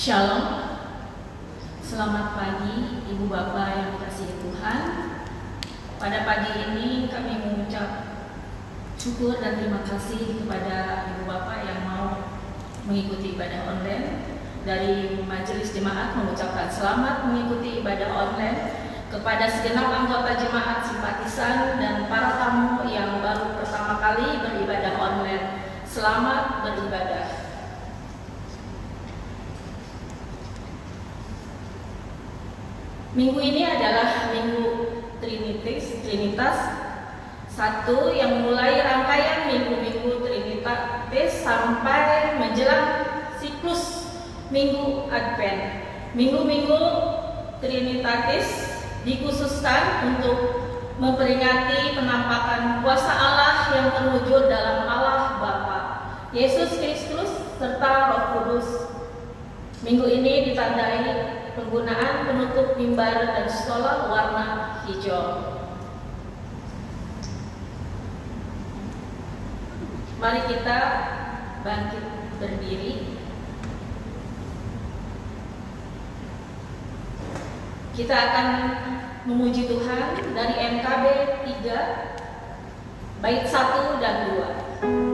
Shalom, selamat pagi Ibu Bapak yang dikasihi Tuhan. Pada pagi ini kami mengucap syukur dan terima kasih kepada Ibu Bapak yang mau mengikuti ibadah online. Dari Majelis Jemaat mengucapkan selamat mengikuti ibadah online kepada segenap anggota jemaat, simpatisan, dan para tamu yang baru pertama kali beribadah online. Selamat beribadah. Minggu ini adalah Minggu Trinitas, satu yang mulai rangkaian minggu-minggu Trinitatis sampai menjelang siklus Minggu Advent. Minggu-minggu Trinitatis dikhususkan untuk memperingati penampakan kuasa Allah yang terwujud dalam Allah Bapa, Yesus Kristus, serta Roh Kudus. Minggu ini ditandai penggunaan penutup mimbar dan stola warna hijau. Mari kita bangkit berdiri. Kita akan memuji Tuhan dari MKB 3 bait 1 dan 2.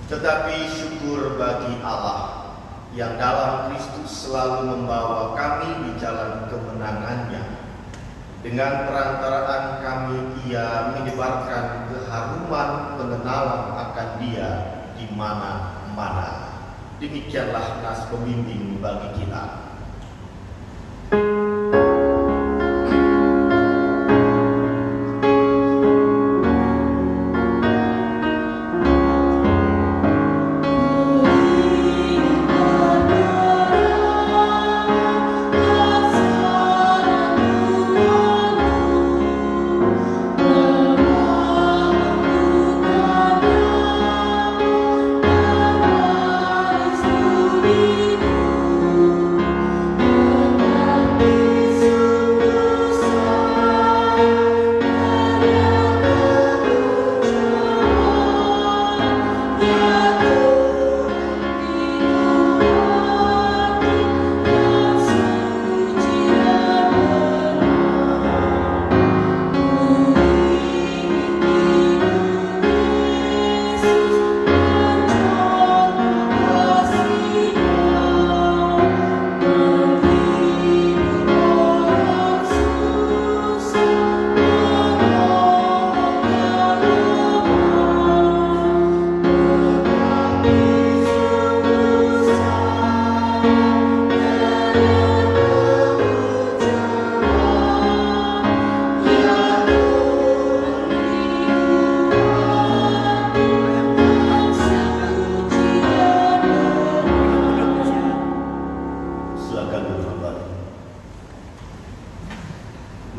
Tetapi syukur bagi Allah yang dalam Kristus selalu membawa kami di jalan kemenangannya. Dengan perantaraan kami Ia menyebarkan keharuman pengenalan akan Dia di mana-mana. Demikianlah nas pembimbing bagi kita.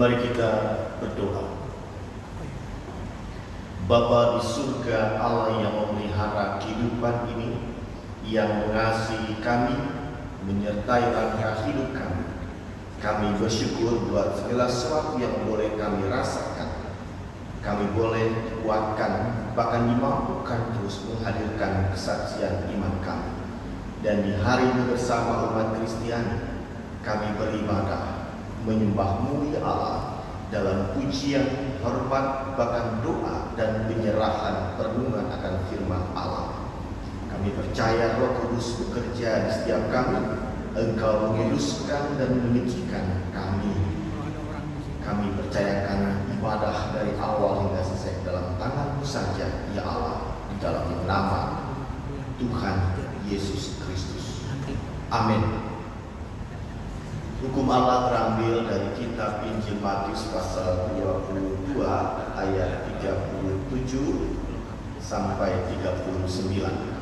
Mari kita berdoa. Bapa di surga, Allah yang memelihara kehidupan ini, yang mengasihi kami, menyertai langkah hidup kami. Kami bersyukur buat segala sesuatu yang boleh kami rasakan. Kami boleh dikuatkan, bahkan dimampukan terus menghadirkan kesaksian iman kami. Dan di hari ini bersama umat Kristiani, kami beribadah, menyembah-Mu ya Allah, dalam pujian, hormat, bahkan doa dan penyerahan perenungan akan firman Allah. Kami percaya Roh Kudus bekerja di setiap kami. Engkau mengiluskan dan menyucikan kami. Kami percayakan ibadah dari awal hingga selesai dalam tangan-Mu saja, ya Allah, di dalam nama Tuhan Yesus Kristus. Amin. Hukum Allah terambil dari kitab Injil Matius pasal 22 ayat 37 sampai 39.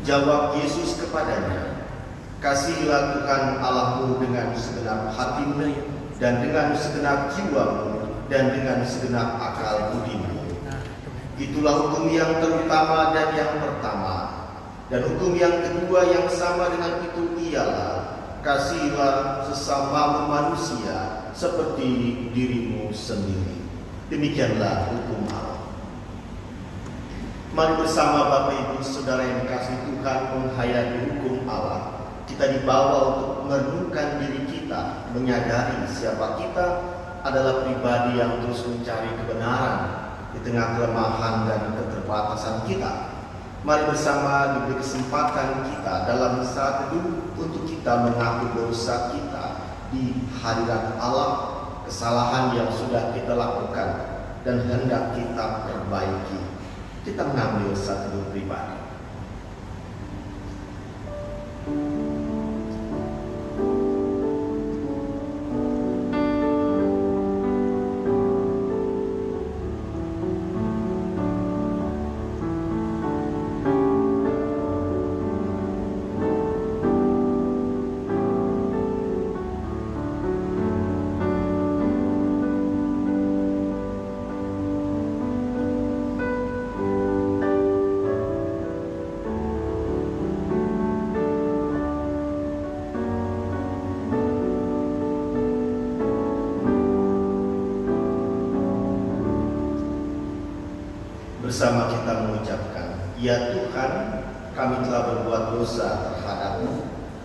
Jawab Yesus kepadanya, "Kasihilah Tuhan Allahmu dengan segenap hatimu dan dengan segenap jiwamu dan dengan segenap akal budimu. Itulah hukum yang terutama dan yang pertama. Dan hukum yang kedua yang sama dengan itu ialah, kasihilah sesamamu manusia seperti dirimu sendiri." Demikianlah hukum Allah. Mari bersama Bapak Ibu Saudara yang dikasihi Tuhan menghayati hukum Allah. Kita dibawa untuk merenungkan diri kita, menyadari siapa kita adalah pribadi yang terus mencari kebenaran di tengah kelemahan dan keterbatasan kita. Mari bersama diberi kesempatan kita dalam saat teduh untuk kita mengaku dosa kita di hadirat Allah, kesalahan yang sudah kita lakukan dan hendak kita perbaiki. Kita mengambil saat teduh pribadi. Bersama kita mengucapkan, "Ya Tuhan, kami telah berbuat dosa terhadap-Mu.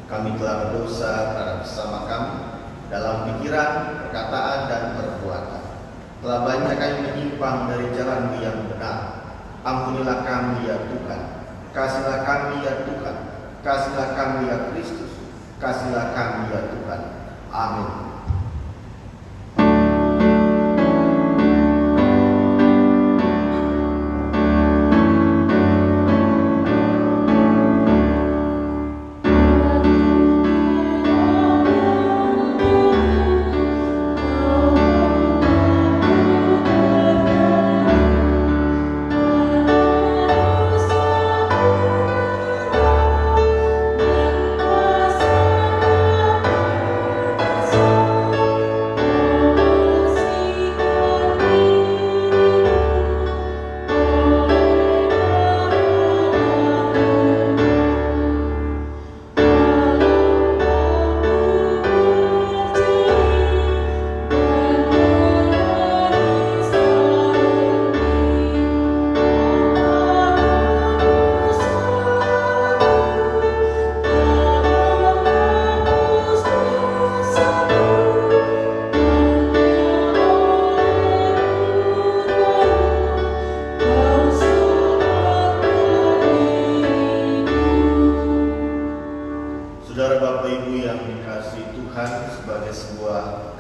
Kami telah berdosa terhadap sesama kami dalam pikiran, perkataan, dan perbuatan. Telah banyak kami menyimpang dari jalan-Mu yang benar. Ampunilah kami ya Tuhan. Kasihilah kami ya Tuhan. Kasihilah kami ya Kristus. Kasihilah kami ya Tuhan. Amin."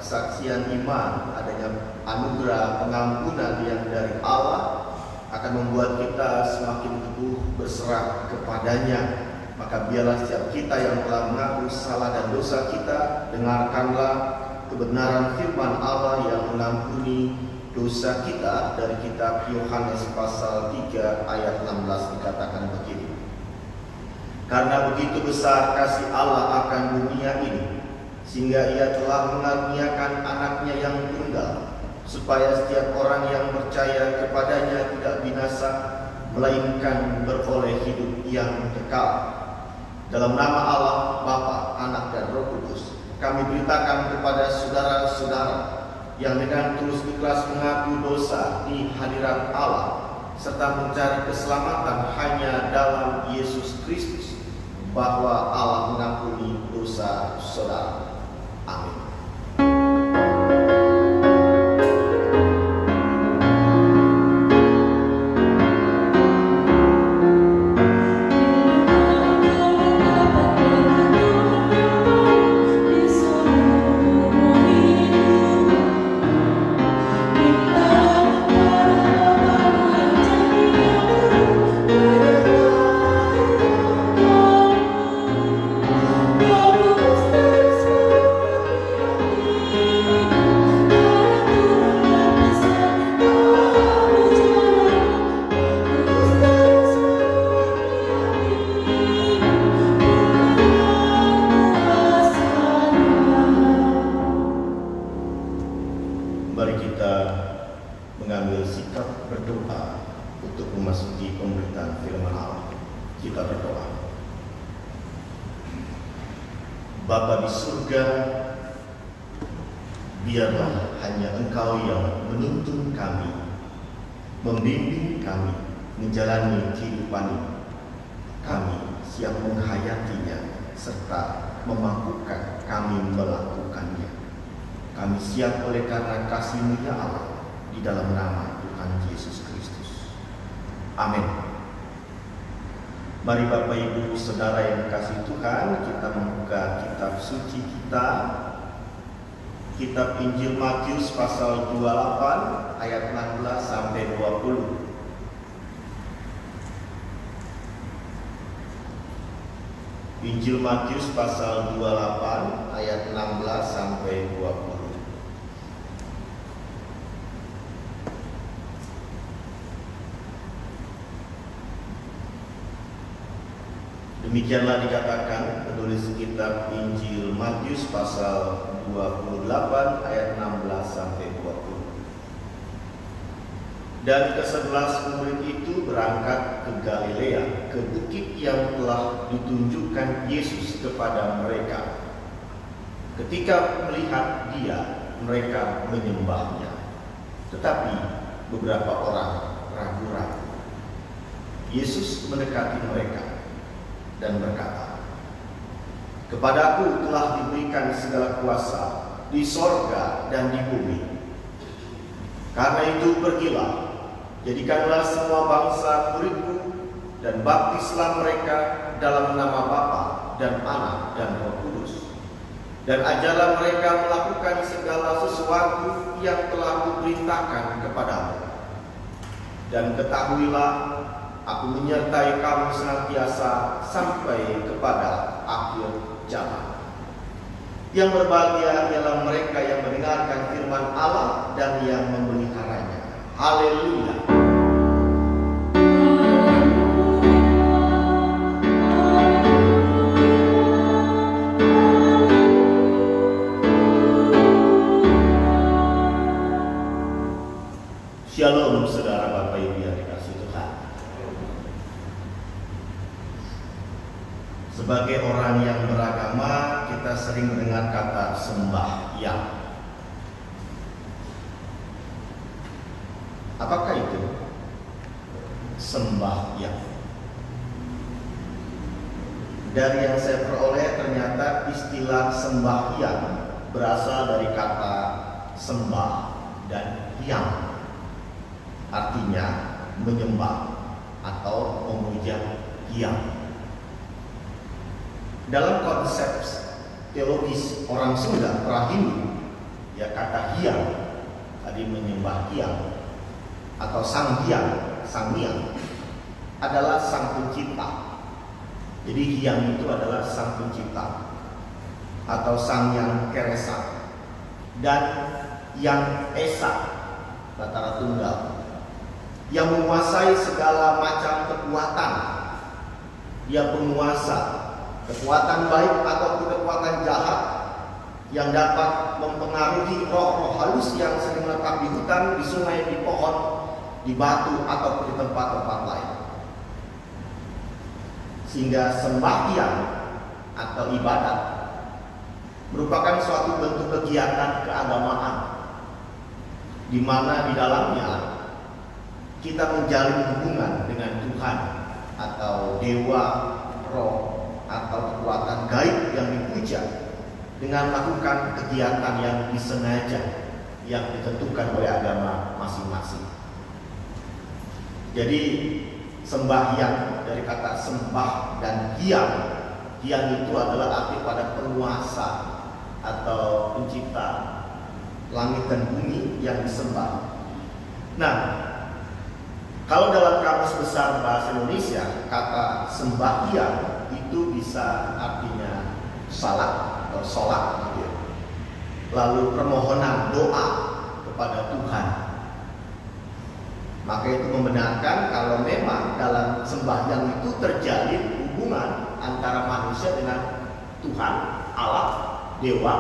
kesaksian iman, adanya anugerah pengampunan yang dari Allah akan membuat kita semakin teguh berserah kepadanya. Maka biarlah setiap kita yang telah mengaku salah dan dosa kita, dengarkanlah kebenaran firman Allah yang mengampuni dosa kita. Dari kitab Yohanes pasal 3 ayat 16 dikatakan begini: karena begitu besar kasih Allah akan dunia ini, sehingga Ia telah mengaruniakan anaknya yang tunggal, supaya setiap orang yang percaya kepadanya tidak binasa, melainkan beroleh hidup yang kekal. Dalam nama Allah, Bapa, Anak, dan Roh Kudus, kami beritakan kepada saudara-saudara yang dengan tulus ikhlas mengaku dosa di hadirat Allah, serta mencari keselamatan hanya dalam Yesus Kristus, bahwa Allah mengampuni dosa saudara. Amin. Mari kita mengambil sikap berdoa untuk memasuki pemberitaan firman Allah. Kita berdoa. Bapa di surga, biarlah hanya Engkau yang menuntun kami, membimbing kami menjalani kehidupan ini. Kami siap menghayatinya serta memampukan kami melakukannya. Kami siap oleh karena kasih-Mu ya Allah, di dalam nama Tuhan Yesus Kristus. Amin. Mari Bapak Ibu Saudara yang kasih Tuhan, kita membuka kitab suci kita, kitab Injil Matius pasal 28 ayat 16 sampai 20. Injil Matius pasal 28 ayat 16 sampai 20. Demikianlah dikatakan penulis kitab Injil Matius pasal 28 ayat 16 sampai 20. Dan ke-11 murid itu berangkat ke Galilea, ke bukit yang telah ditunjukkan Yesus kepada mereka. Ketika melihat Dia, mereka menyembahnya. Tetapi beberapa orang ragu-ragu. Yesus mendekati mereka dan berkata, "Kepadaku telah diberikan segala kuasa di sorga dan di bumi. Karena itu pergilah, jadikanlah semua bangsa muridku dan baptislah mereka dalam nama Bapa dan Anak dan Roh Kudus. Dan ajarlah mereka melakukan segala sesuatu yang telah kuperintahkan kepadamu. Dan ketahuilah, Aku menyertai kamu senantiasa sampai kepada akhir zaman." Yang berbahagia ialah mereka yang mendengarkan firman Allah dan yang memeliharanya. Haleluya. Shalom saudara Bapak Ibu yang dikasihi Tuhan. Sebagai orang yang beragama, kita sering mendengar kata sembahyang. Apakah itu sembahyang? Dari yang saya peroleh, ternyata istilah sembahyang berasal dari kata sembah dan hyang, artinya menyembah atau memuja hyang. Dalam konsep teologis orang Sunda pra-Hindu, ya kata hyang tadi menyembah hyang atau sang hyang, sang hyang adalah sang pencipta. Jadi hyang itu adalah sang pencipta atau sang yang keresa, dan yang esa Batara Tunggal, yang menguasai segala macam kekuatan. Dia penguasa kekuatan baik ataupun kekuatan jahat, yang dapat mempengaruhi roh-roh halus yang sering menetap di hutan, di sungai, di pohon, di batu, atau di tempat-tempat lain. Sehingga sembahyang atau ibadat merupakan suatu bentuk kegiatan keagamaan di mana di dalamnya kita menjalin hubungan dengan Tuhan atau dewa, roh, atau kekuatan gaib yang dipuja dengan melakukan kegiatan yang disengaja yang ditentukan oleh agama masing-masing. Jadi sembahyang dari kata sembah dan hyang. Hyang itu adalah arti pada penguasa atau pencipta langit dan bumi yang disembah. Nah, kalau dalam kamus besar bahasa Indonesia, kata sembahyang itu bisa artinya salat atau sholat gitu ya. Lalu permohonan doa kepada Tuhan. Maka itu membenarkan kalau memang dalam sembahyang itu terjalin hubungan antara manusia dengan Tuhan, Allah, dewa,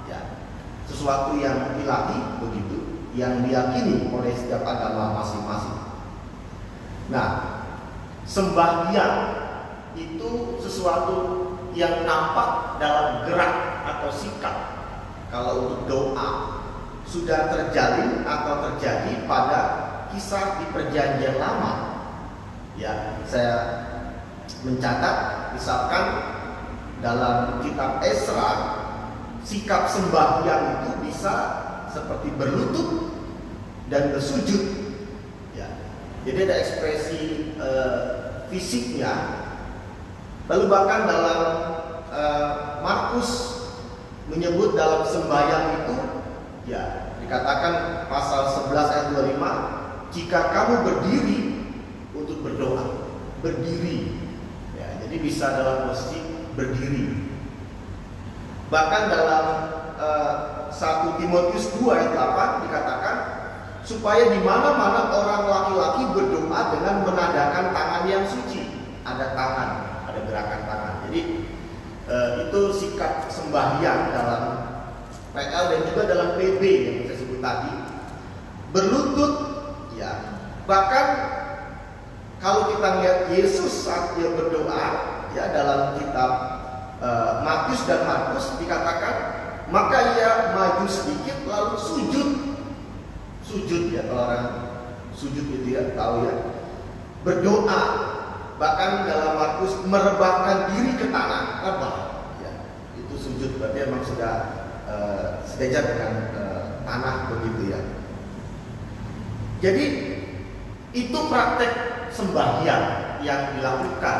ya, sesuatu yang ilahi begitu, yang diyakini oleh setiap agama masing-masing. Nah, sembahyang itu sesuatu yang nampak dalam gerak atau sikap. Kalau untuk doa sudah terjalin atau terjadi pada kisah di Perjanjian Lama. Ya, saya mencatat misalkan dalam kitab Esra, sikap sembahyang itu bisa seperti berlutut dan bersujud. Ya. Jadi ada ekspresi fisiknya. Lalu bahkan dalam Markus menyebut dalam sembahyang itu, ya, dikatakan pasal 11 ayat 25, jika kamu berdiri untuk berdoa, berdiri, ya, jadi bisa dalam posisi berdiri. Bahkan dalam 1 Timotius 2 ayat 8 dikatakan supaya di mana-mana orang laki-laki berdoa dengan menadakan tangan yang suci. Ada tangan, ada gerakan tangan. Jadi itu sikap sembahyang dalam PL dan juga dalam PB yang saya sebut tadi. Berlutut, ya. Bahkan kalau kita lihat Yesus saat dia berdoa, ya, dalam kitab Matius dan Markus dikatakan, maka ia maju sedikit lalu sujud, ya, kalau orang sujud itu ya tahu ya, berdoa. Bahkan dalam Markus merebahkan diri ke tanah, rebah, ya, itu sujud, berarti memang sudah sejajar dengan tanah begitu ya. Jadi itu praktek sembahyang yang dilakukan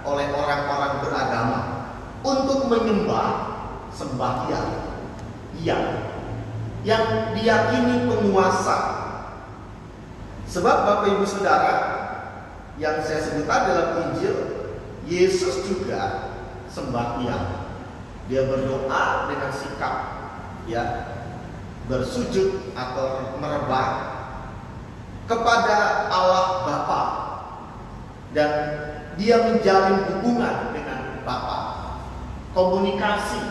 oleh orang-orang beragama untuk menyembah sembahyang yang diyakini penguasa. Sebab Bapak Ibu Saudara, yang saya sebut tadi dalam Injil, Yesus juga sembahyang. Dia berdoa dengan sikap, ya, bersujud atau merebah kepada Allah Bapa, dan dia menjalin hubungan dengan Bapa. Komunikasi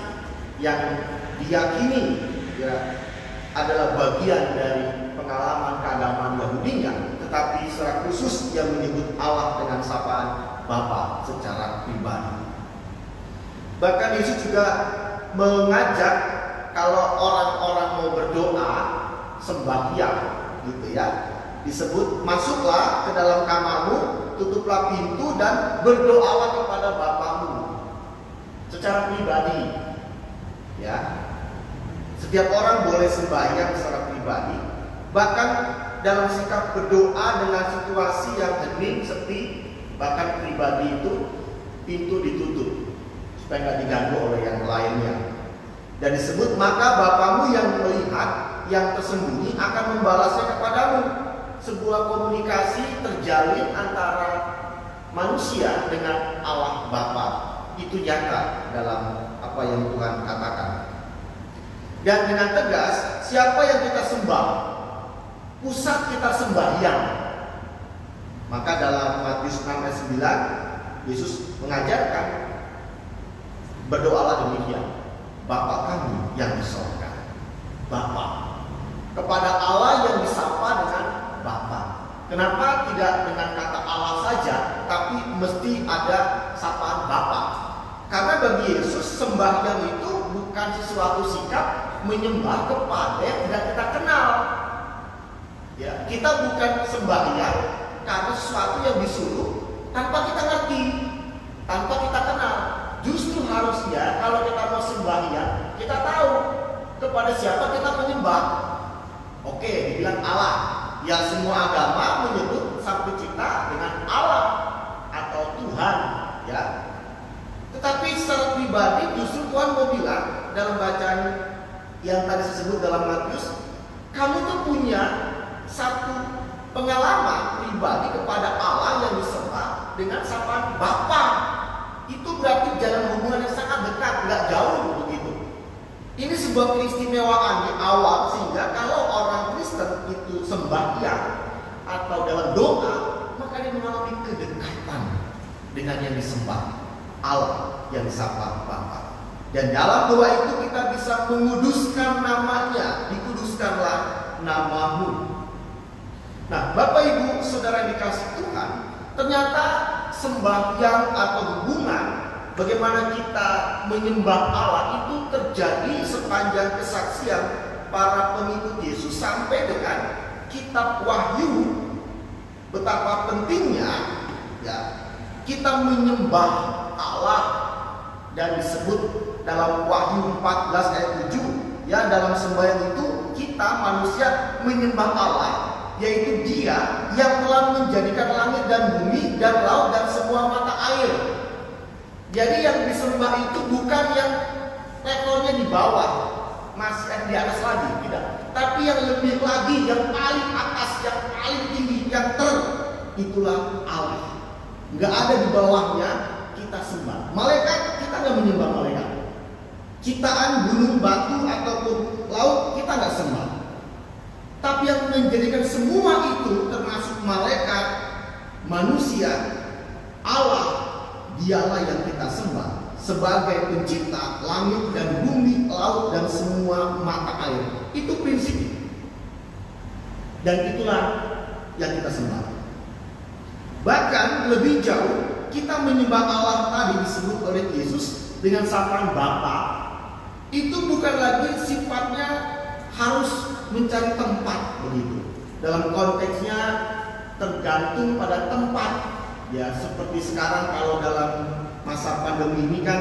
yang diyakini, ya, adalah bagian dari pengalaman keagamaan Yahudinya, tetapi secara khusus dia menyebut Allah dengan sapaan Bapa secara pribadi. Bahkan Yesus juga mengajak kalau orang-orang mau berdoa sembahyang, gitu ya, disebut masuklah ke dalam kamarmu, tutuplah pintu dan berdoalah kepada Bapamu secara pribadi, ya. Setiap orang boleh sembahyang secara pribadi, bahkan dalam sikap berdoa dengan situasi yang hening, sepi, bahkan pribadi itu pintu ditutup supaya nggak diganggu oleh yang lainnya. Dan disebut maka Bapamu yang melihat yang tersembunyi akan membalasnya kepadamu. Sebuah komunikasi terjalin antara manusia dengan Allah Bapa. Itu nyata dalam apa yang Tuhan katakan. Dan dengan tegas, siapa yang kita sembah, pusat kita sembahyang. Maka dalam Matius 6 ayat 9, Yesus mengajarkan berdoalah demikian. Bapa kami yang di sorga. Bapa. Kepada Allah yang disapa dengan Bapa. Kenapa tidak dengan kata Allah saja, tapi mesti ada sapaan Bapa? Karena bagi Yesus sembahyang itu bukan sesuatu sikap menyembah kepada yang tidak kita kenal. Ya, kita bukan sembahyang karena sesuatu yang disuruh tanpa kita ngerti, tanpa kita kenal. Justru harusnya kalau kita mau sembahyang, kita tahu kepada siapa kita menyembah. Oke, dibilang Allah. Ya, semua agama menyebut Sang Pencipta dengan Allah atau Tuhan, ya. Tetapi secara pribadi justru Tuhan mau bilang dalam bacaan yang tadi saya sebut dalam Matius, kamu tuh punya satu pengalaman pribadi kepada Allah yang disembah dengan sapaan Bapa. Itu berarti jalan hubungan yang sangat dekat, nggak jauh begitu. Ini sebuah keistimewaan di awal, sehingga kalau orang Kristen itu sembahyang atau dalam doa, maka dia mengalami kedekatan dengan yang disembah, Allah yang disapa Bapa. Dan dalam doa itu kita bisa menguduskan namanya, dikuduskanlah namamu. Nah, Bapak Ibu Saudara yang dikasih Tuhan, ternyata sembahyang atau hubungan bagaimana kita menyembah Allah itu terjadi sepanjang kesaksian para pengikut Yesus sampai dengan kitab Wahyu. Betapa pentingnya ya kita menyembah Allah, dan disebut dalam Wahyu 14 ayat 7 ya, dalam sembahyang itu kita manusia menyembah Allah, yaitu Dia yang telah menjadikan langit dan bumi dan laut dan semua mata air. Jadi yang disembah itu bukan yang levelnya di bawah, masih di atas lagi, tidak. Tapi yang lebih lagi, yang paling atas, yang paling tinggi, yang itulah Allah. Nggak ada di bawahnya kita sembah. Malaikat kita nggak menyembah malaikat. Ciptaan gunung, batu ataupun laut kita nggak sembah. Tapi yang menjadikan semua itu termasuk malaikat, manusia, Allah, Dialah yang kita sembah sebagai pencipta langit dan bumi, laut dan semua mata air. Itu prinsipnya. Dan itulah yang kita sembah. Bahkan lebih jauh, kita menyembah Allah tadi disebut oleh Yesus dengan sapaan Bapa. Itu bukan lagi sifatnya harus mencari tempat begitu. Dalam konteksnya tergantung pada tempat. Ya, seperti sekarang kalau dalam masa pandemi ini kan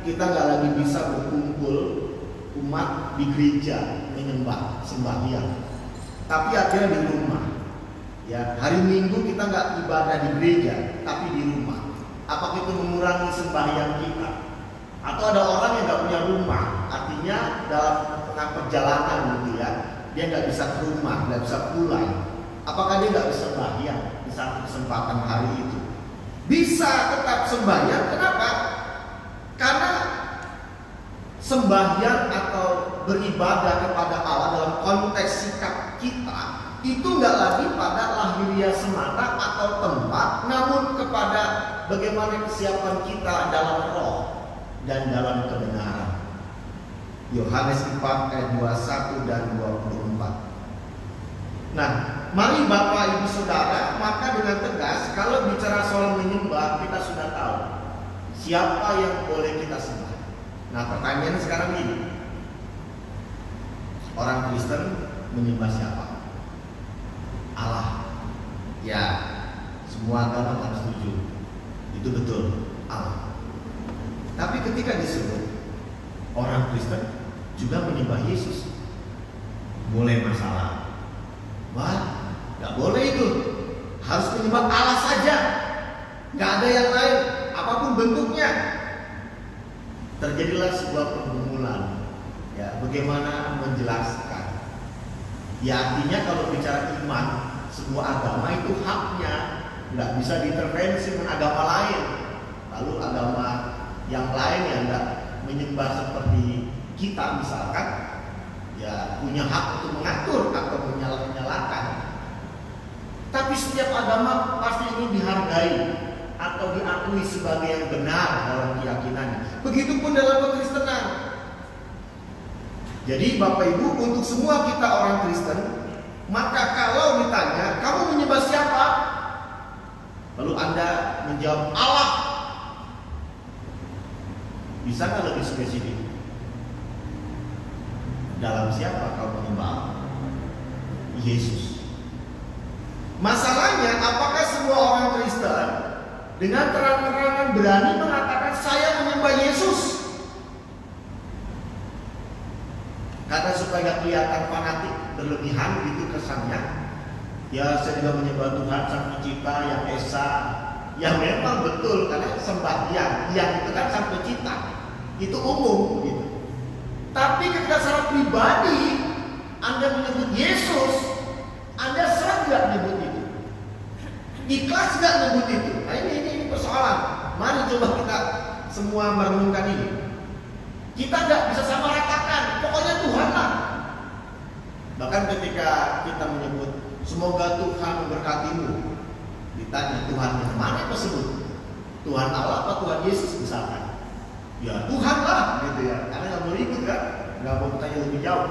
kita nggak lagi bisa berkumpul umat di gereja menyembah sembahyang, tapi akhirnya di rumah. Ya, hari Minggu kita nggak ibadah di gereja, tapi di rumah. Apakah itu mengurangi sembahyang kita? Atau ada orang yang nggak punya rumah, artinya dalam tengah perjalanan gitu ya, dia nggak bisa ke rumah, nggak bisa pulang. Apakah dia nggak bisa sembahyang di satu kesempatan hari itu? Bisa tetap sembahyang. Kenapa? Karena sembahyang atau beribadah kepada Allah dalam konteks sikap kita itu nggak lagi pada lahiriah semata atau tempat, namun kepada bagaimana kesiapan kita dalam roh dan dalam kebenaran. Yohanes 4 ayat 21 dan 24. Nah, mari Bapak Ibu Saudara, maka dengan tegas kalau bicara soal menyembah kita sudah tahu siapa yang boleh kita sembah. Nah, pertanyaan sekarang ini, orang Kristen menyembah siapa? Allah. Ya, semua agama harus setuju. Itu betul, Allah. Tapi ketika disebut orang Kristen juga menyembah Yesus, mulai masalah. Wah, gak boleh itu. Harus menyembah Allah saja, gak ada yang lain, apapun bentuknya. Terjadilah sebuah pergumulan. Ya, bagaimana menjelaskan? Ya, artinya kalau bicara iman, sebuah agama itu haknya, gak bisa diintervensi dengan agama lain. Lalu agama yang lain yang gak menyembah seperti kita misalkan, ya punya hak untuk mengatur atau menyalahkan. Tapi setiap agama pasti ingin dihargai atau diakui sebagai yang benar dalam keyakinannya. Begitupun dalam kekristenan. Jadi Bapak Ibu, untuk semua kita orang Kristen, maka kalau ditanya, kamu menyembah siapa? Lalu Anda menjawab Allah. Bisa nggak lebih spesifik? Dalam siapa kau menyembah? Yesus. Masalahnya, apakah semua orang Kristen dengan terang-terangan berani mengatakan saya menyembah Yesus? Karena supaya gak kelihatan fanatik berlebihan gitu kesannya. Ya, saya juga menyembah Tuhan Sang Pencipta yang Esa. Ya memang betul, karena sembahyang yang itu kan Sang Pencipta, itu umum gitu. Tapi ketika secara pribadi Anda menyebut Yesus, Anda serang gak menyebut itu? Ikhlas gak menyebut itu? Nah ini persoalan. Mari coba kita semua merenungkan ini. Kita gak bisa sama ratakan, pokoknya Tuhan lah. Bahkan ketika kita menyebut semoga Tuhan memberkatimu, ditanya Tuhan yang mana tersebut? Tuhan Allah apa Tuhan Yesus misalkan? Ya Tuhan lah gitu ya, karena gak mau ribut kan, gak mau bertanya lebih jauh.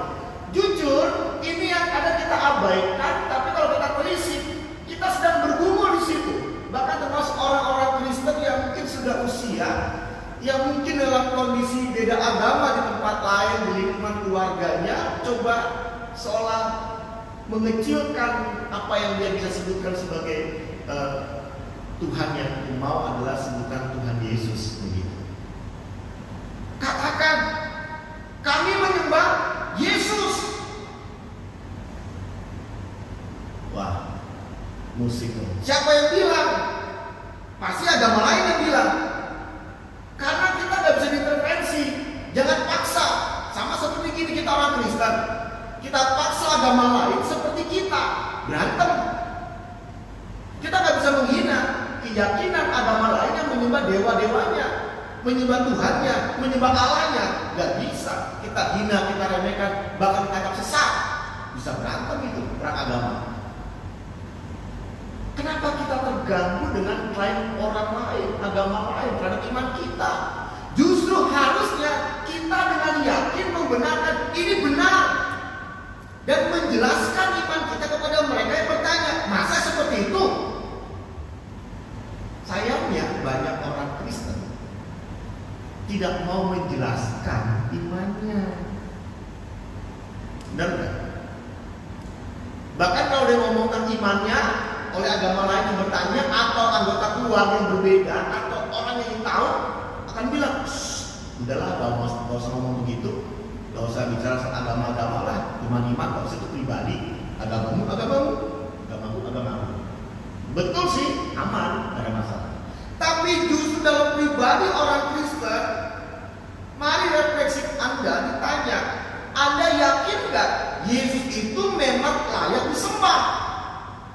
Jujur, ini yang ada kita abaikan, tapi kalau kita telisik, kita sedang bergumul di situ. Bahkan termasuk orang-orang Kristen yang mungkin sudah usia, yang mungkin dalam kondisi beda agama di tempat lain, di lingkungan keluarganya, coba seolah mengecilkan apa yang dia bisa sebutkan sebagai Tuhan yang mau adalah sebutan Tuhan Yesus begitu. Katakan, kami menyembah Yesus. Wah, musik. Siapa yang bilang? Pasti agama lain yang bilang. Karena kita nggak bisa diintervensi. Jangan paksa. Sama seperti gini kita orang Kristen. Kita paksa agama lain seperti kita. Berantem. Kita nggak bisa menghina keyakinan agama lain yang menyembah dewa-dewanya, menyembah Tuhannya, menyembah Allahnya. Gak bisa. Kita hina, kita remehkan, bahkan kita anggap sesat. Bisa berantem itu, perang agama. Kenapa kita terganggu dengan klaim orang lain, agama lain terhadap iman kita? Justru harusnya kita dengan yakin membenarkan ini benar dan menjelaskan iman kita kepada mereka yang bertanya, masa seperti itu? Sayangnya banyak orang Kristen tidak mau menjelaskan imannya. Benar nggak? Bahkan kalau dia ngomongkan imannya oleh agama lain yang bertanya, atau anggota keluarga yang berbeda, atau orang yang tahu, akan bilang, udahlah, gak usah ngomong begitu, gak usah bicara soal agama-agama lah, iman-iman, gak usah itu pribadi, agamamu. Betul sih, aman, gak ada masalah. Tapi justru dalam pribadi orang Kristen, mari refleksi Anda ditanya, Anda yakin gak Yesus itu memang layak disembah?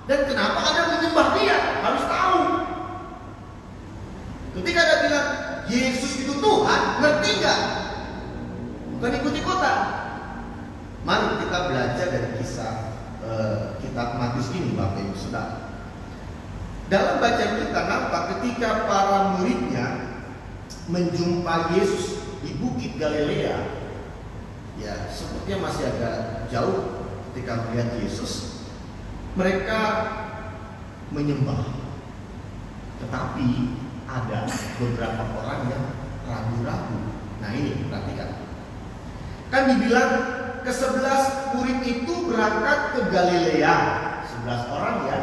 Dan kenapa Anda menyembah dia? Harus tahu. Ketika Anda bilang Yesus itu Tuhan, ngerti nggak? Bukan ikut-ikutan. Mari kita belajar dari kisah kitab Matius ini, Bapak Ibu Saudara. Dalam bacaan kita nampak ketika para muridnya menjumpai Yesus di Bukit Galilea, ya sepertinya masih agak jauh ketika melihat Yesus. Mereka menyembah, tetapi ada beberapa orang yang ragu-ragu. Nah ini perhatikan, kan dibilang ke-11 murid itu berangkat ke Galilea, 11 orang ya.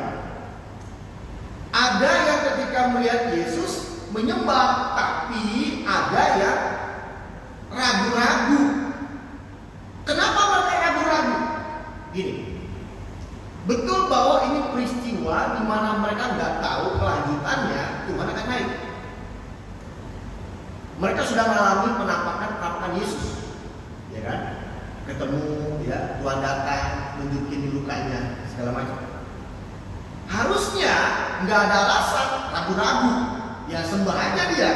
Ada yang ketika melihat Yesus menyembah, tapi ada yang ragu-ragu. Kenapa mereka ragu-ragu? Gini, betul bahwa ini peristiwa di mana mereka nggak tahu kelanjutannya, Tuhan akan naik. Mereka sudah mengalami penampakan Yesus, ya kan? Ketemu, ya Tuhan datang, nunjukin lukanya, segala macam. Harusnya nggak ada alasan ragu-ragu, ya sembah aja dia.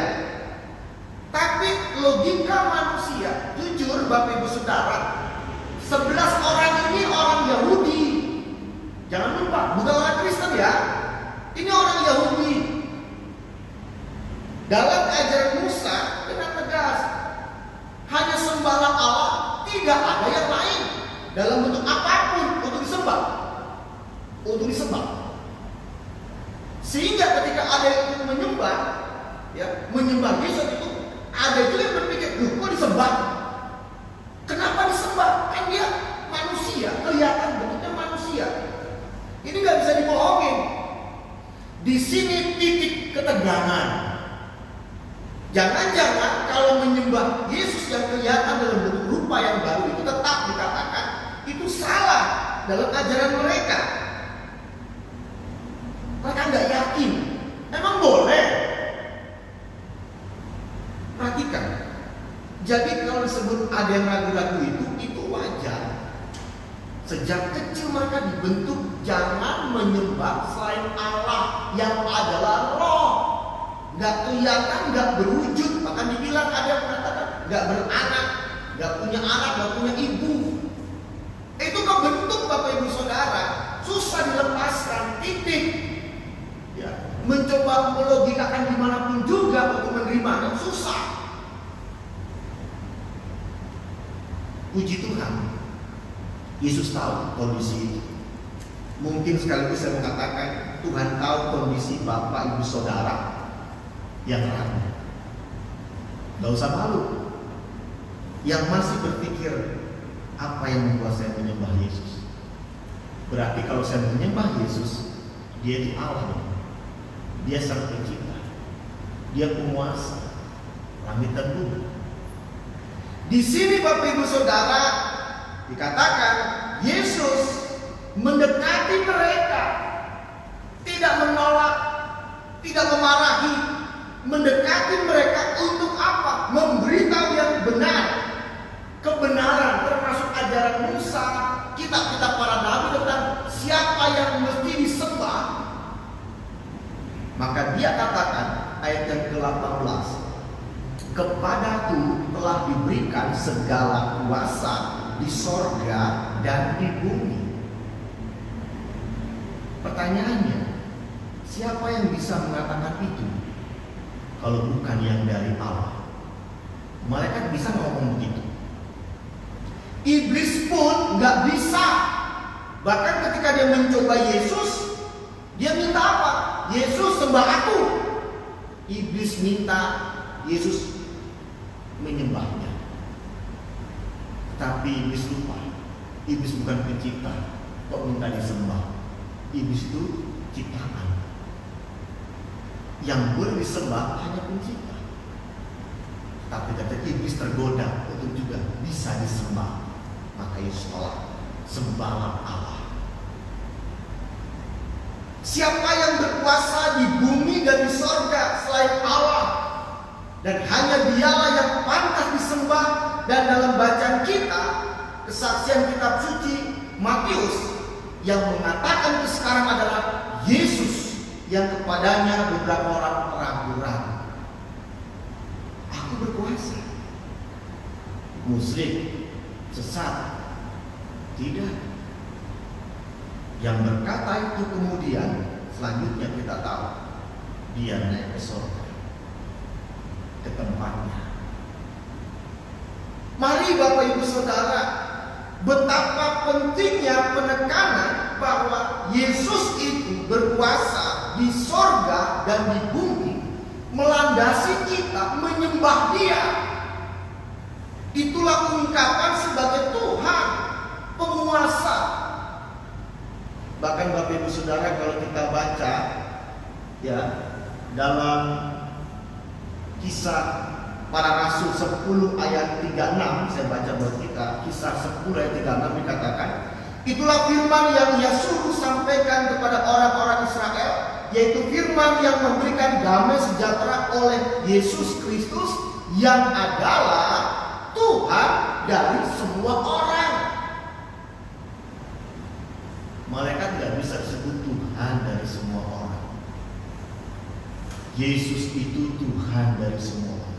Tapi logika manusia, jujur Bapak Ibu Saudara, 11 orang ini orang Yahudi. Jangan lupa, bukan orang Kristen ya. Ini orang Yahudi. Dalam ajaran Musa dengan tegas, hanya sembahlah Allah, tidak ada yang dalam bentuk apapun untuk disembah. Untuk disembah. Sehingga ketika ada yang ikut menyembah, ya, menyembah Yesus itu, ada juga yang berpikir, loh kok disembah? Kenapa disembah? Kan dia manusia, kelihatan bentuknya manusia. Ini nggak bisa dibohongin. Di sini titik ketegangan. Jangan-jangan kalau menyembah Yesus yang kelihatan dalam bentuk rupa yang baru itu tetap dikatakan itu salah dalam ajaran mereka. Mereka nggak yakin. Emang boleh? Perhatikan. Jadi kalau disebut ada yang ragu-ragu itu wajar. Sejak kecil mereka dibentuk jangan menyembah selain Allah yang adalah roh. Gak kelihatan, gak berwujud. Bahkan dibilang ada yang mengatakan gak beranak, gak punya anak, gak punya ibu. Itu kebentuk Bapak Ibu Saudara. Susah dilepaskan, titik. Ya, mencoba melogikakan dimanapun juga untuk menerimanya susah. Puji Tuhan, Yesus tahu kondisi itu. Mungkin sekaligus saya mengatakan Tuhan tahu kondisi Bapak Ibu Saudara yang ragu. Gak usah malu. Yang masih berpikir apa yang membuat saya menyembah Yesus. Berarti kalau saya menyembah Yesus, dia itu Allah. Dia sang pencipta. Dia penguasa langit dan bumi. Di sini Bapak Ibu Saudara dikatakan Yesus mendekati mereka, tidak menolak, tidak memarahi, mendekati mereka untuk apa? Memberitahu yang benar, kebenaran termasuk ajaran Musa, kitab-kitab para nabi tentang siapa yang mesti disembah. Maka dia katakan ayat yang ke-18, kepadaku telah diberikan segala kuasa di sorga dan di bumi. Pertanyaannya, siapa yang bisa mengatakan itu kalau bukan yang dari Allah? Malaikat bisa ngomong begitu. Iblis pun nggak bisa. Bahkan ketika dia mencoba Yesus, dia minta apa? Yesus sembah aku. Iblis minta Yesus menyembahnya. Tapi iblis lupa. Iblis bukan pencipta. Kok minta disembah? Iblis itu ciptaan. Yang boleh disembah hanya pencipta. Tapi kata iblis tergoda untuk juga bisa disembah. Maka Yesus tolak. Sembahlah Allah. Siapa yang berkuasa di bumi dan di sorga selain Allah? Dan hanya dialah yang pantas disembah. Dan dalam bacaan kita, kesaksian kitab suci Matius yang mengatakan itu sekarang adalah Yesus yang kepadanya beberapa orang ragu-ragu. Aku berkuasa. Musyrik, sesat, tidak. Yang berkata itu kemudian selanjutnya kita tahu dia naik ke surga, ke tempatnya. Mari Bapak Ibu Saudara, betapa pentingnya penekanan bahwa Yesus itu berkuasa di sorga dan di bumi, melandasi kita menyembah Dia. Itulah ungkapan sebagai Tuhan, penguasa. Bahkan Bapak Ibu Saudara kalau kita baca ya dalam Kisah Para Rasul 10 ayat 36, saya baca buat kita, Kisah 10 ayat 36 dikatakan, itulah firman yang Ia suruh sampaikan kepada orang-orang Israel, yaitu firman yang memberikan damai sejahtera oleh Yesus Kristus yang adalah Tuhan dari semua orang. Malaikat tidak bisa disebut Tuhan dari semua orang. Yesus itu Tuhan dari semua orang.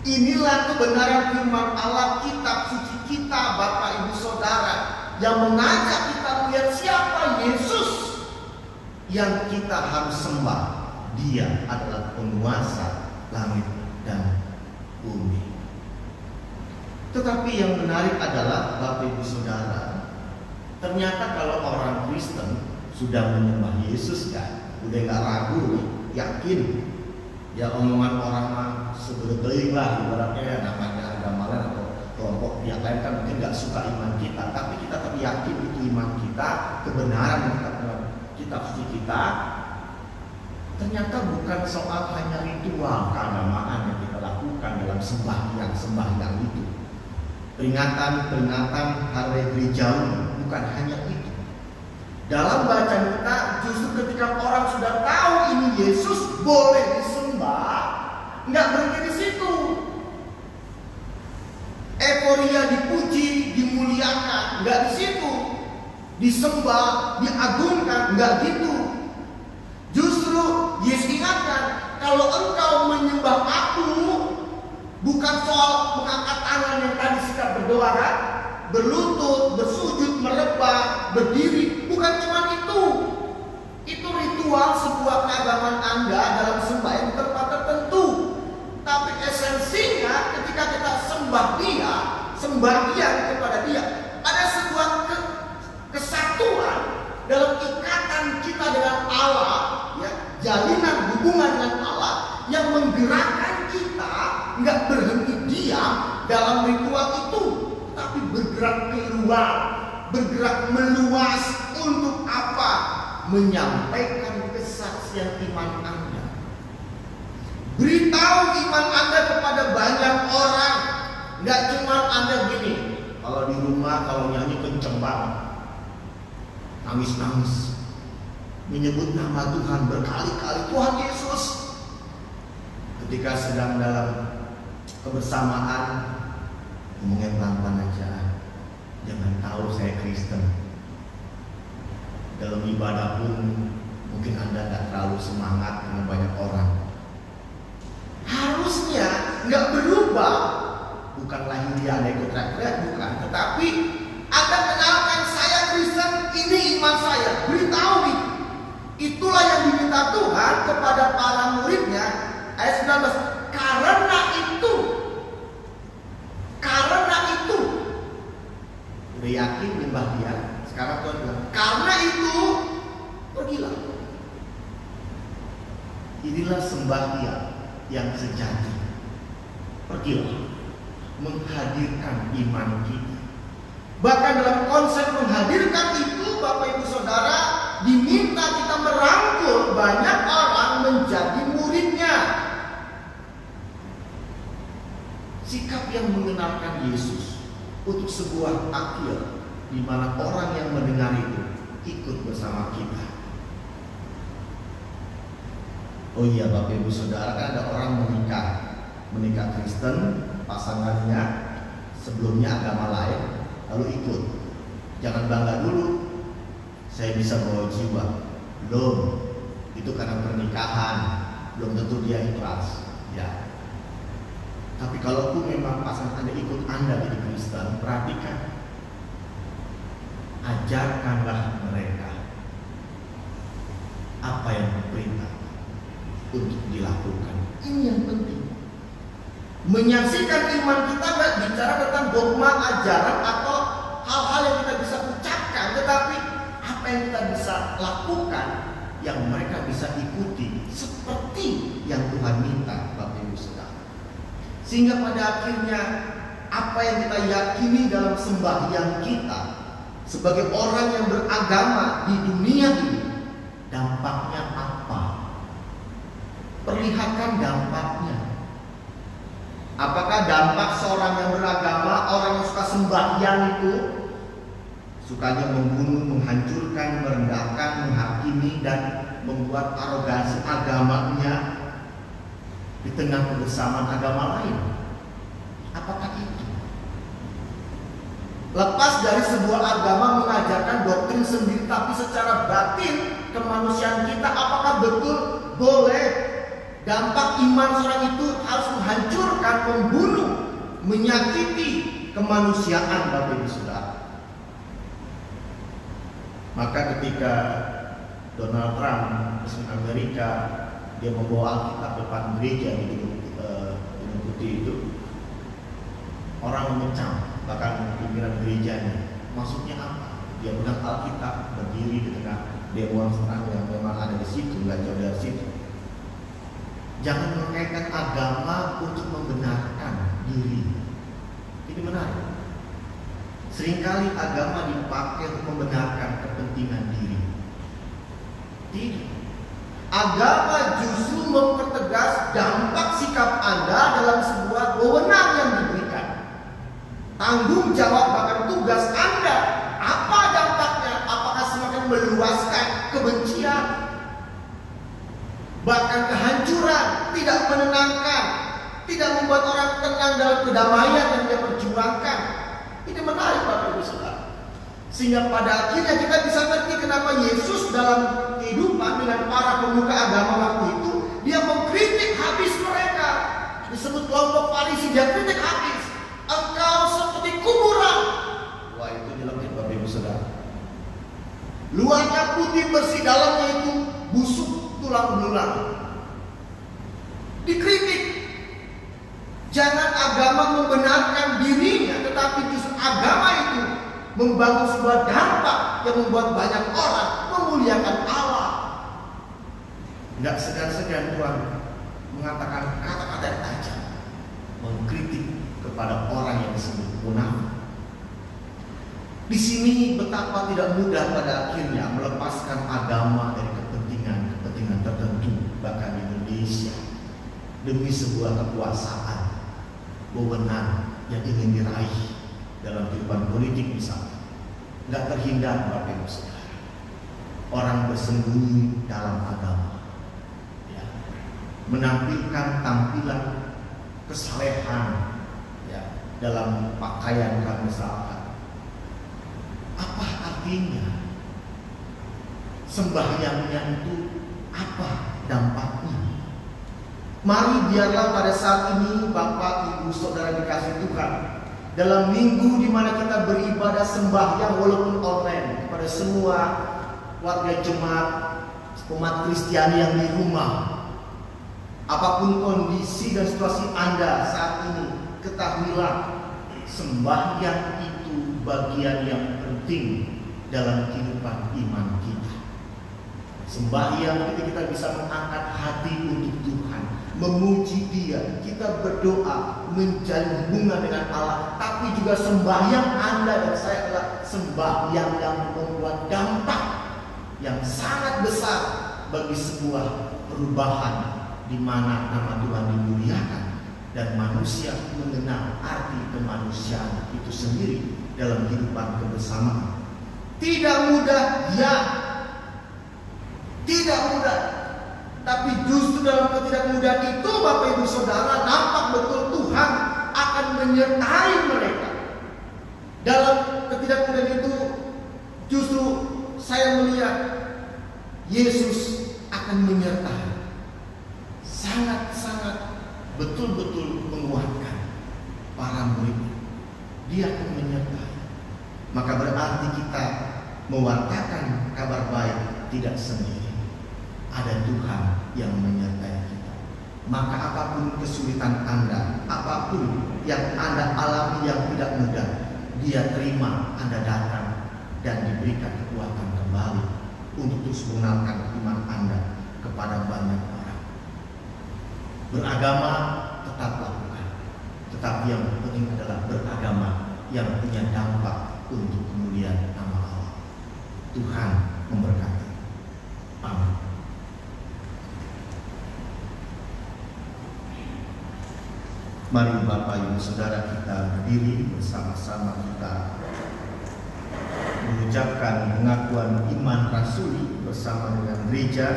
Inilah kebenaran firman Allah, kitab suci kita Bapak Ibu Saudara, yang mengajak kita melihat siapa Yesus yang kita harus sembah. Dia adalah penguasa langit dan bumi. Tetapi yang menarik adalah Bapak Ibu Saudara, ternyata kalau orang Kristen sudah menyembah Yesus kan, udah gak ragu nih, yakin. Ya omongan orang mah sebetulnya lah, ibaratnya namanya agama lain atau kelompok pihak lain kan mungkin gak suka iman kita, tapi kita tetap yakin itu iman kita, kebenaran yang kita dalam kitab suci kita. Ternyata bukan soal hanya ritual keagamaan yang kita lakukan dalam sembahyang itu. Peringatan hari gerejawi bukan hanya itu. Dalam bacaan kita justru ketika orang sudah tahu ini Yesus boleh disembah, nggak berhenti di situ. Euforia dipuji, dimuliakan, nggak di situ. Disembah, diagungkan, nggak gitu. Justru Yesus ingatkan, kalau engkau menyembah aku, bukan soal mengangkat tangan yang tadi sikap berdoa kan? Berlutut, bersujud, merebah, berdiri, bukan cuma itu. Itu ritual sebuah keagamaan Anda dalam sembahyang tempat tertentu. Tapi esensinya ketika kita sembah Dia, sembahyang kepada Dia, ada sebuah kesatuan dalam ikatan kita dengan Allah, ya, jalinan hubungan dengan Allah yang menggerakkan kita nggak berhenti diam dalam ritual itu, tapi bergerak keluar, bergerak meluas untuk apa? Menyampaikan kesaksian iman Anda. Beritahu iman Anda kepada banyak orang. Nggak cuma Anda gini, kalau di rumah kalau nyanyi kenceng banget, nangis-nangis, menyebut nama Tuhan berkali-kali, Tuhan Yesus. Ketika sedang dalam kebersamaan, ngomongnya pelan-pelan aja, jangan tahu saya Kristen. Dalam ibadah pun mungkin Anda nggak terlalu semangat dengan banyak orang. Harusnya nggak berubah, bukan lahiriah Anda ikut teriak-teriak, bukan, tetapi Anda kenalkan saya Kristen, ini iman saya, beritahu itu. Itulah yang diminta Tuhan kepada para muridnya. Ayat 19, karena itu udah yakin nyembah Dia. Sekarang Tuhan bilang, karena itu pergilah. Inilah sembahyang yang sejati. Pergilah, menghadirkan iman kita. Bahkan dalam konsep menghadirkan itu, Bapak Ibu Saudara, diminta kita merangkul banyak orang menjadi muridnya. Sikap yang mengenalkan Yesus untuk sebuah akhir di mana orang yang mendengar itu ikut bersama kita. Oh iya Bapak Ibu Saudara, kan ada orang menikah Kristen, pasangannya sebelumnya agama lain, lalu ikut. Jangan bangga dulu, saya bisa bawa jiwa. Belum, itu karena pernikahan, belum tentu dia ikhlas. Ya. Tapi kalaupun memang pasangan Anda ikut Anda jadi Kristen, perhatikan, ajarkanlah mereka apa yang diperintah untuk dilakukan. Ini yang penting. Menyaksikan iman kita nggak bicara tentang dogma, ajaran atau hal-hal yang kita bisa ucapkan, tetapi apa yang kita bisa lakukan yang mereka bisa ikuti seperti yang Tuhan minta, Bapak Ibu Saudara. Sehingga pada akhirnya apa yang kita yakini dalam sembahyang kita sebagai orang yang beragama di dunia ini, dampaknya apa? Perlihatkan dampaknya. Apakah dampak seorang yang beragama, orang yang suka sembahyang itu sukanya membunuh, menghancurkan, merendahkan, menghakimi dan membuat arogansi agamanya di tengah kebersamaan agama lain? Apakah itu? Lepas dari sebuah agama mengajarkan doktrin sendiri, tapi secara batin kemanusiaan kita, apakah betul boleh dampak iman seorang itu harus menghancurkan, membunuh, menyakiti kemanusiaan, Bapak Ibu Saudara? Maka ketika Donald Trump, Presiden Amerika, dia membawa Alkitab depan gereja di Gedung Putih itu, Orang memecah bahkan pimpinan gerejanya. Maksudnya apa? Dia pegang Alkitab, berdiri di tengah demonstran yang memang ada di situ, nggak jauh dari situ. Jangan mengkaitkan agama untuk membenarkan diri. Ini menarik. Seringkali agama dipakai untuk membenarkan kepentingan diri. Tidak. Agama justru mempertegas dampak sikap Anda dalam sebuah wewenang yang diberikan. Tanggung jawab bahkan tugas Anda. Apa dampaknya? Apakah semakin meluaskan kebencian? Bahkan kehancuran, tidak menenangkan, tidak membuat orang tenang dalam kedamaian yang dia perjuangkan. Ini menarik Bapak Ibu Saudara. Sehingga pada akhirnya kita bisa ngerti kenapa Yesus dalam kehidupan dengan para pemuka agama waktu itu, dia mengkritik habis mereka. Disebut kelompok Farisi, dia kritik habis. Engkau seperti kuburan. Wah, itu jeleknya Bapak Ibu Saudara. Luarnya putih bersih, dalamnya itu busuk tulang belulang. Dikritik. Jangan agama membenarkan dirinya, tetapi justru agama itu membangun sebuah dampak yang membuat banyak orang memuliakan Allah. Tidak segan-segan Tuhan mengatakan kata-kata yang tajam, mengkritik kepada orang yang disebut munafik. Di sini betapa tidak mudah pada akhirnya melepaskan agama dari kepentingan tertentu, bahkan di Indonesia, demi sebuah kekuasaan, wewenang yang ingin diraih dalam kehidupan politik misalnya. Nggak terhindar Bapak Ibu Saudara, orang bersembunyi dalam agama, ya, menampilkan tampilan kesalehan, ya, dalam pakaian kami misalkan. Apa artinya? Sembahyangnya itu apa dampaknya? Mari biarlah pada saat ini Bapak Ibu Saudara dikasih Tuhan, dalam minggu di mana kita beribadah sembahyang walaupun online kepada semua warga jemaat umat Kristiani yang di rumah, apapun kondisi dan situasi Anda saat ini, ketahuilah sembahyang itu bagian yang penting dalam kehidupan iman kita. Sembahyang itu kita bisa mengangkat hati untuk Tuhan, memuji Dia, kita berdoa, menjalin hubungan dengan Allah. Tapi juga sembahyang Anda dan saya adalah sembahyang yang membuat dampak yang sangat besar bagi sebuah perubahan di mana nama Tuhan dimuliakan dan manusia mengenal arti kemanusiaan itu sendiri dalam kehidupan kebersamaan. Tidak mudah, ya. Tidak mudah. Tapi justru dalam ketidakmudahan itu Bapak Ibu Saudara, nampak betul Tuhan akan menyertai mereka. Dalam ketidakmudahan itu justru saya melihat Yesus akan menyertai. Sangat-sangat betul-betul menguatkan para murid. Dia akan menyertai. Maka berarti kita mewartakan kabar baik tidak sendiri. Ada Tuhan yang menyertai kita. Maka apapun kesulitan Anda, apapun yang Anda alami yang tidak mudah, Dia terima Anda datang dan diberikan kekuatan kembali untuk terus mengenalkan iman Anda kepada banyak orang. Beragama tetap lakukan, tetapi yang penting adalah beragama yang punya dampak untuk kemuliaan nama Allah. Tuhan memberkati. Amin. Mari Bapak Ibu Saudara kita berdiri bersama-sama, kita mengucapkan pengakuan iman rasuli bersama dengan gereja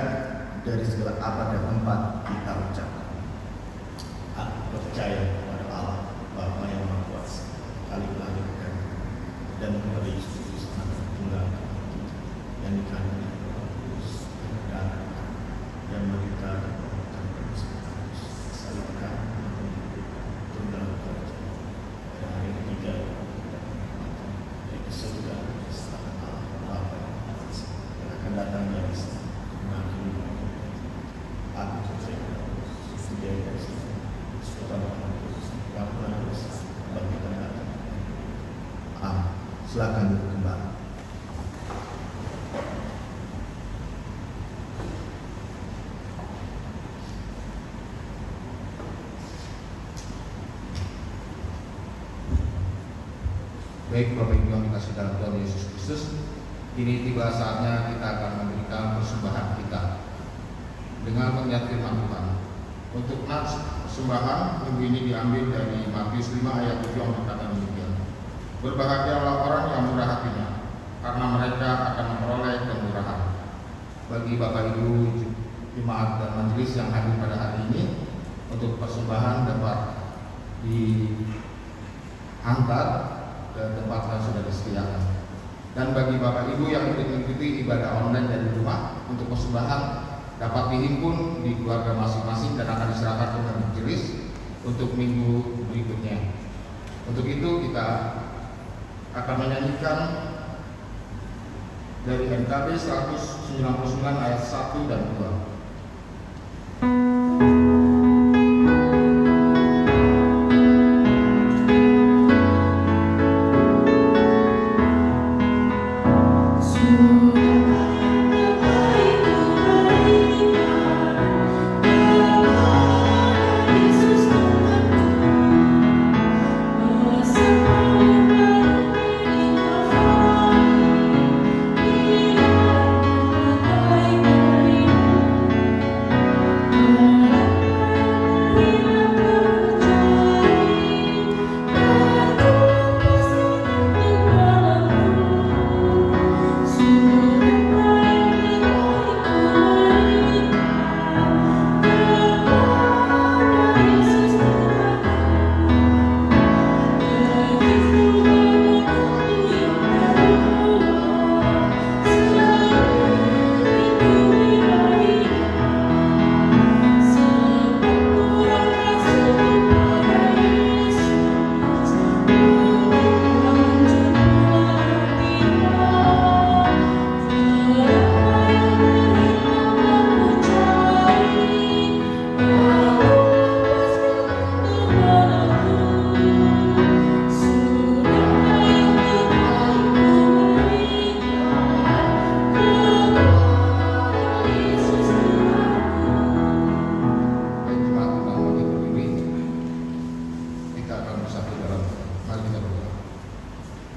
dari segala abad dan tempat kita ucapkan. Aku percaya kepada Allah Bapa yang Maha Kuasa, kali melahirkan dan kepada Yesus Kristus Anak Tunggal yang dikandung oleh Roh Kudus dan yang menderita dan mengorbankan persembahan salibkan tunggal kerja pada hari ketiga dari surga setelah Allah Bapa yang akan datang dari sana mengakhiri. Aku Silakan duduk kembali. Baik Bapak Ibu yang dikasihi dalam Tuhan Yesus Kristus, kini tiba saatnya kita akan memberikan persembahan kita dengan mengingat firman Tuhan. Untuk nats persembahan minggu ini diambil dari Matius 5 ayat 7 yang berkata demikian. Berbahagialah orang yang murah hatinya, karena mereka akan memperoleh kemurahan. Bagi Bapak Ibu jemaat dan majelis yang hadir pada hari ini, untuk persembahan dapat diantar ke tempat yang sudah disediakan. Dan bagi Bapak Ibu yang ingin mengikuti ibadah online dari rumah, untuk persembahan dapat dihimpun di keluarga masing-masing dan akan diserahkan ke majelis untuk minggu berikutnya. Untuk itu kita akan menyanyikan dari NKB 199 ayat 1 dan 2.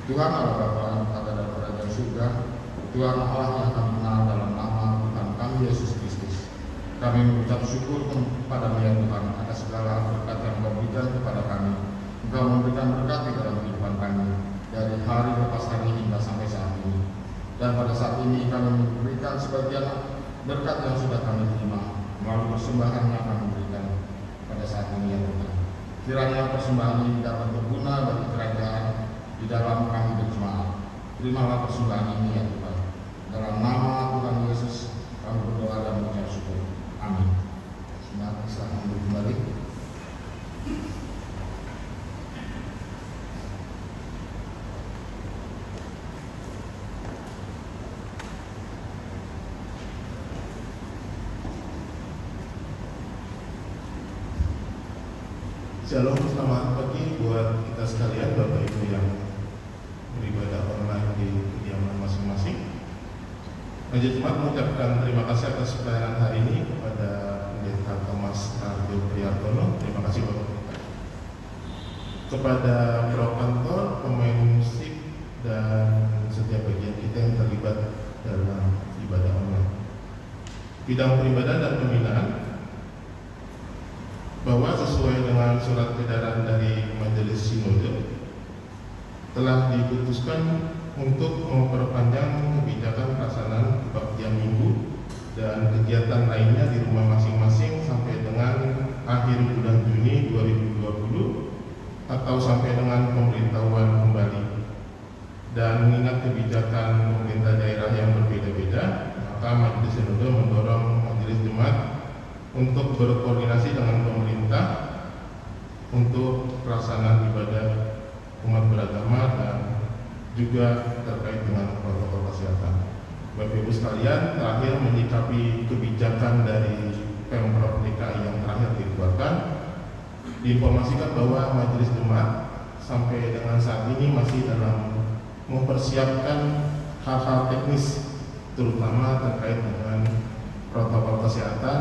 Tuhan Allah Bapa, Kata dan Kerajaan Surga, Tuhan Allah yang kami kenal dalam nama Tuhan kami Yesus Kristus. Kami mengucap syukur kepada-Mu ya Tuhan atas segala berkat yang Kau berikan kepada kami. Engkau memberikan berkat di dalam kehidupan kami dari hari lepas hari hingga sampai saat ini. Dan pada saat ini kami memberikan sebagian berkat yang sudah kami terima melalui persembahan yang kami berikan pada saat ini ya Tuhan. Kiranya persembahan ini dapat berguna bagi kerajaan di dalam kami berjemaat. Terimalah persembahan ini ya Tuhan. Dalam nama Tuhan Yesus kami berdoa dan mengucap syukur. Amin. Silakan duduk kembali. Shalom, selamat pagi buat kita sekalian, Bapak Ibu yang beribadah online di kediaman masing-masing. Majelis Jemaat mengucapkan terima kasih atas pelayanan hari ini kepada Pendeta Thomas Arjo Priartono. Terima kasih Bapak. Kepada Pro Kantor, pemain musik, dan setiap bagian kita yang terlibat dalam ibadah online. Bidang peribadahan dan pembinaan, bahwa sesuai dengan surat edaran dari Majelis Sinode telah diputuskan untuk memperpanjang kebijakan pelaksanaan kebaktian minggu dan kegiatan lainnya di rumah masing-masing sampai dengan akhir bulan Juni 2020 atau sampai dengan pemberitahuan kembali. Dan mengingat kebijakan pemerintah daerah yang berbeda-beda, maka Majelis Sinode mendorong Majelis Jemaat untuk berkoordinasi dengan pemerintah untuk pelaksanaan ibadah umat beragama dan juga terkait dengan protokol kesehatan. Bapak Ibu sekalian, terakhir menyikapi kebijakan dari Pemprov DKI yang terakhir dikeluarkan, diinformasikan bahwa Majelis Jemaat sampai dengan saat ini masih dalam mempersiapkan hal-hal teknis, terutama terkait dengan protokol kesehatan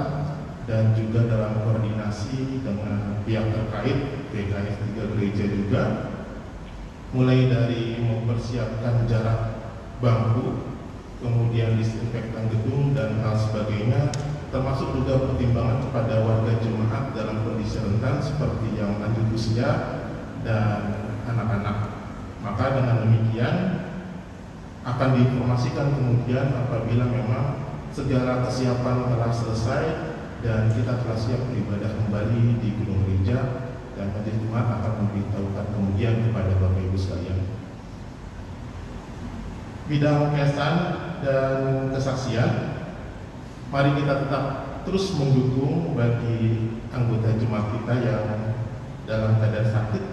dan juga dalam koordinasi dengan pihak terkait, PKS 3 gereja juga, mulai dari mempersiapkan jarak bangku, kemudian disinfektan gedung dan hal sebagainya, termasuk juga pertimbangan kepada warga jemaat dalam kondisi rentan seperti yang lanjut usia dan anak-anak. Maka dengan demikian akan diinformasikan kemudian apabila memang segala kesiapan telah selesai dan kita telah siap beribadah kembali di gedung gereja, dan majelis jemaat akan memberitahukan kemudian kepada Bapak Ibu sekalian. Bidang kesan dan kesaksian, mari kita tetap terus mendukung bagi anggota jemaat kita yang dalam keadaan sakit,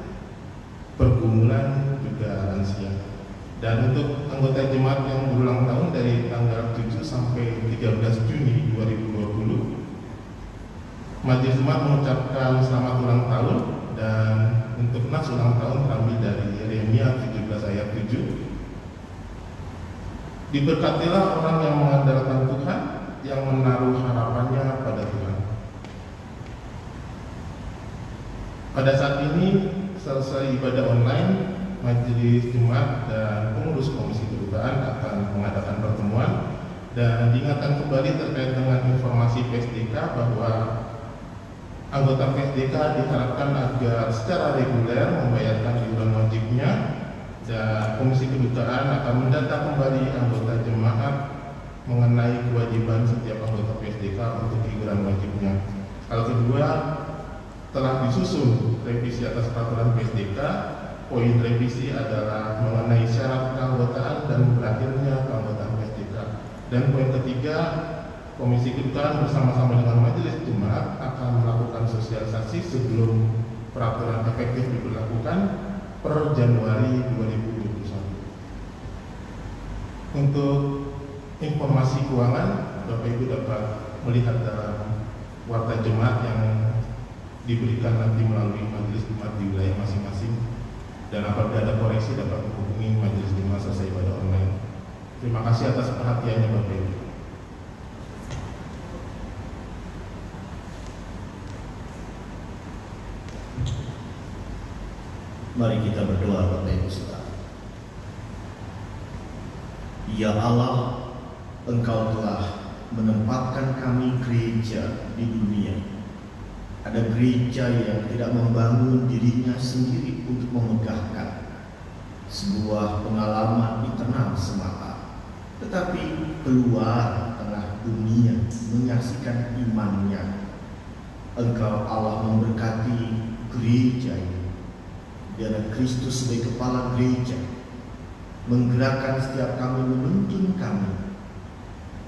pergumulan, juga lansia. Dan untuk anggota jemaat yang berulang tahun dari tanggal 7 sampai 13 Juni 2020, majelis jemaat mengucapkan selamat ulang tahun, dan untuk nas ulang tahun terambil dari Yeremia 17 ayat 7. Diberkatilah orang yang mengandalkan Tuhan, yang menaruh harapannya pada Tuhan. Pada saat ini selesai ibadah online, majelis jemaat dan pengurus komisi kedutaan akan mengadakan pertemuan dan diingatkan kembali terkait dengan informasi PSDK bahwa anggota PSDK diharapkan agar secara reguler membayarkan iuran wajibnya, dan komisi kedutaan akan mendata kembali anggota jemaat mengenai kewajiban setiap anggota PSDK untuk iuran wajibnya. Hal kedua, telah disusun revisi atas peraturan PSDK. Poin revisi adalah mengenai syarat keanggotaan dan berakhirnya keanggotaan PSDK. Dan poin ketiga, komisi kedutaan bersama-sama dengan majelis jemaat akan melakukan sosialisasi sebelum peraturan efektif diberlakukan per Januari 2021. Untuk informasi keuangan, Bapak Ibu dapat melihat dalam warta jemaat yang diberikan nanti melalui majelis jemaat di wilayah masing-masing, dan apabila ada koreksi dapat menghubungi majelis jemaat selesai ibadah online. Terima kasih atas perhatiannya Bapak Ibu. Mari kita berdoa Bapak Ibu saudara. Ya Allah, Engkau telah menempatkan kami gereja di dunia. Ada gereja yang tidak membangun dirinya sendiri untuk memegahkan sebuah pengalaman internal semata, tetapi keluar tengah dunia menyaksikan imannya. Engkau Allah memberkati gereja ini, biar Kristus sebagai kepala gereja menggerakkan setiap kami, menuntun kami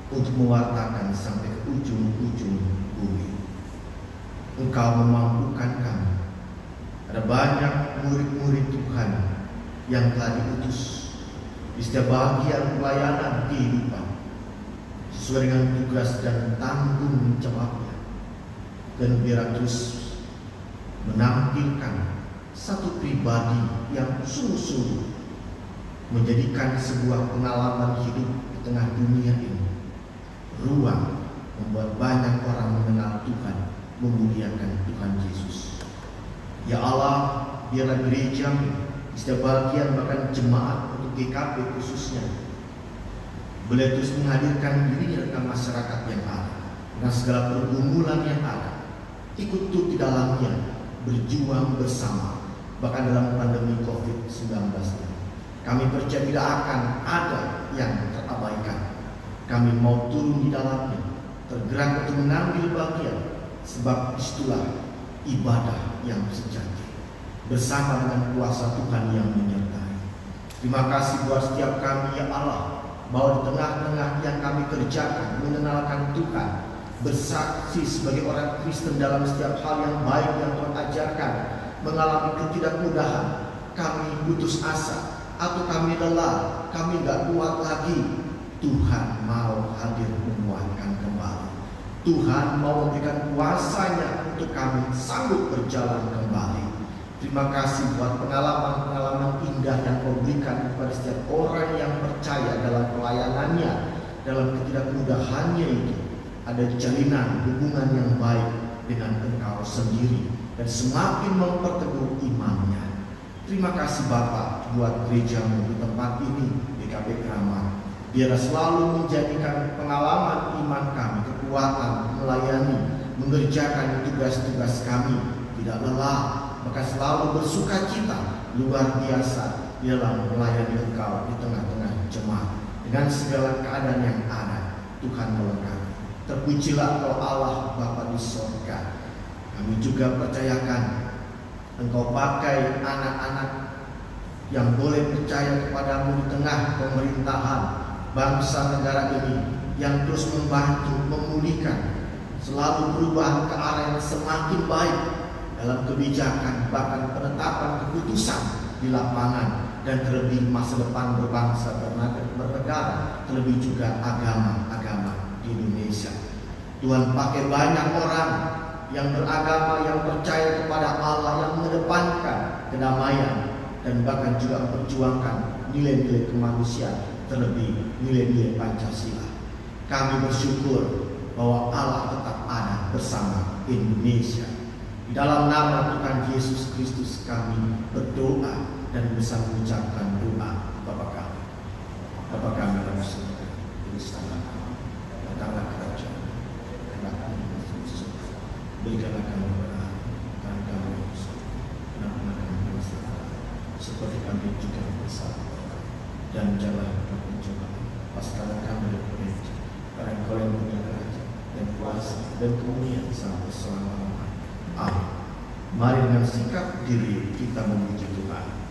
untuk mewartakan sampai ke ujung-ujung bumi. Engkau memampukan kami. Ada banyak murid-murid Tuhan yang telah diutus di setiap bagian pelayanan kehidupan sesuai dengan tugas dan tanggung jawabnya, dan biar terus menampilkan satu pribadi yang sungguh-sungguh menjadikan sebuah pengalaman hidup di tengah dunia ini ruang membuat banyak orang mengenal Tuhan, memuliakan Tuhan Yesus. Ya Allah, biarlah gereja di setiap bagian, bahkan jemaat untuk GKP khususnya, boleh terus menghadirkan dirinya tentang masyarakat yang ada, dengan segala pergumulan yang ada, ikut turut di dalamnya, berjuang bersama, bahkan dalam pandemi COVID-19 ini. Kami percaya tidak akan ada yang terabaikan. Kami mau turun di dalamnya, tergerak untuk mengambil bagian, sebab disitulah ibadah yang sejati, bersama dengan kuasa Tuhan yang menyertai. Terima kasih buat setiap kami ya Allah, bahwa di tengah-tengah yang kami kerjakan, mengenalkan Tuhan, bersaksi sebagai orang Kristen dalam setiap hal yang baik yang Tuhan ajarkan, mengalami ketidakmudahan, kami putus asa, atau kami lelah, kami gak kuat lagi, Tuhan mau hadir menguatkan kembali. Tuhan mau memberikan kuasanya untuk kami sanggup berjalan kembali. Terima kasih buat pengalaman-pengalaman indah yang Kau berikan kepada setiap orang yang percaya dalam pelayanannya, dalam ketidakmudahannya itu. Ada jalinan hubungan yang baik dengan Engkau sendiri dan semakin memperteguh imannya. Terima kasih Bapa buat gerejamu di tempat ini, GKP Kramat. Biarlah selalu menjadikan pengalaman iman kami, kekuatan melayani, mengerjakan tugas-tugas kami, tidak lelah, bahkan selalu bersuka cita luar biasa di dalam melayani Engkau di tengah-tengah jemaat. Dengan segala keadaan yang ada, Tuhan melengkapi. Terpujilah Engkau Allah Bapa di sorga. Kami juga percayakan Engkau pakai anak-anak yang boleh percaya kepadamu di tengah pemerintahan bangsa negara ini, yang terus membantu memulihkan, selalu perubahan ke arah yang semakin baik dalam kebijakan, bahkan penetapan keputusan di lapangan, dan terlebih masa depan berbangsa bernegara, terlebih juga agama-agama di Indonesia. Tuhan pakai banyak orang yang beragama, yang percaya kepada Allah, yang mengedepankan kedamaian dan bahkan juga memperjuangkan nilai-nilai kemanusiaan, terlebih nilai-nilai Pancasila. Kami bersyukur bahwa Allah tetap ada bersama Indonesia. Di dalam nama Tuhan Yesus Kristus kami berdoa dan bisa mengucapkan doa. Bapa kami dalam surga, tuliskanlah kami, datanglah kerajaan, kehendakmu di surga. Berikanlah kami kebenaran, dan kami benar-benar kami bersalah, seperti kami juga bersalah. Dan janganlah kami mencoba, lepaskanlah kami dari kebencian, karena Engkau yang punya kerajaan dan kuasa dan kemuliaan sampai selama-lamanya. Amin. Mari dengan sikap diri kita memuji Tuhan.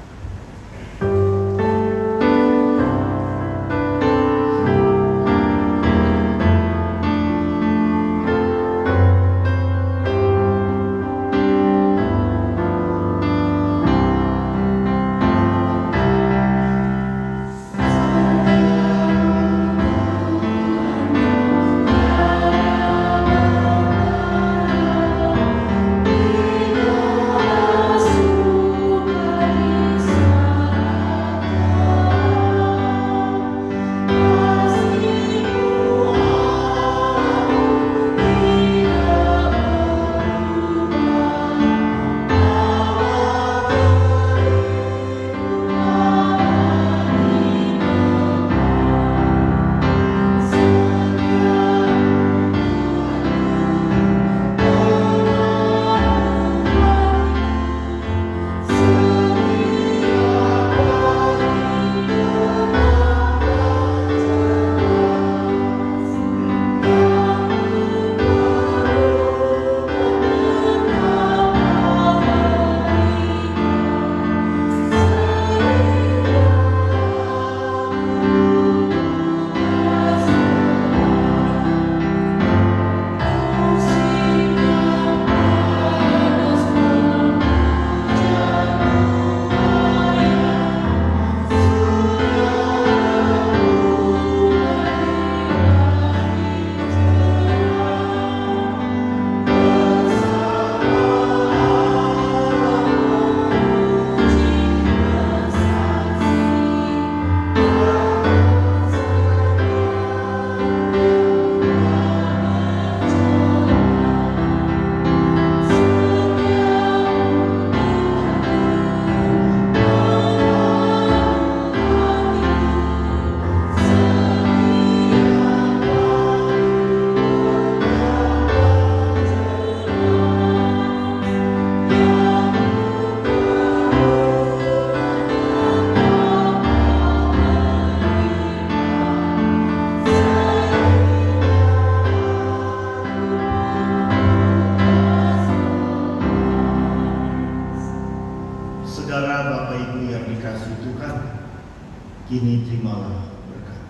Kini terimalah berkat.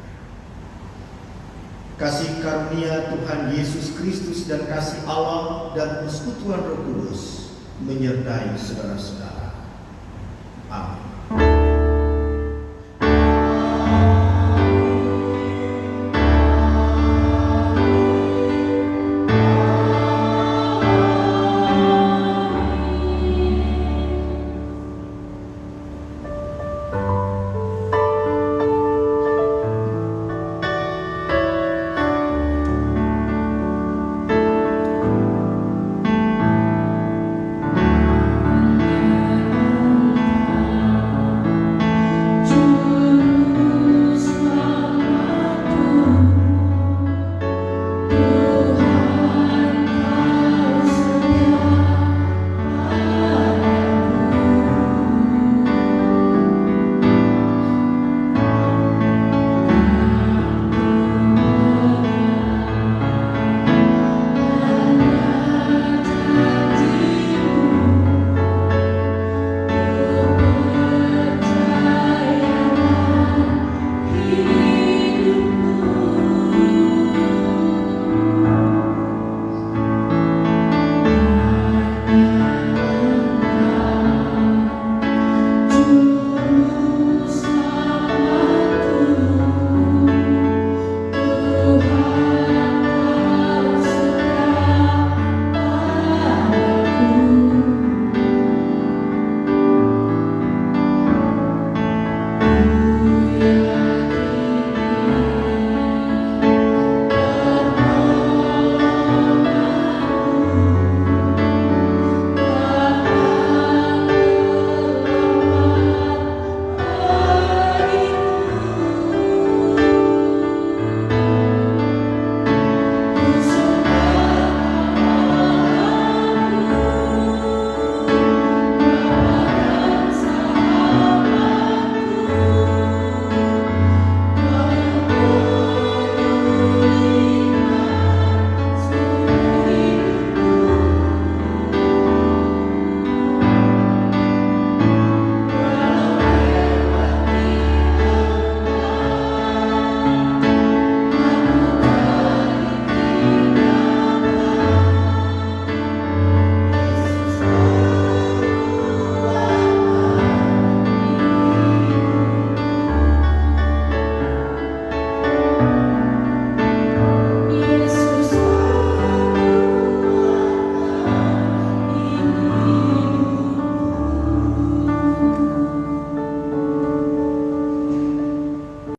Kasih karunia Tuhan Yesus Kristus dan kasih Allah dan persekutuan Roh Kudus menyertai saudara-saudara. Amin.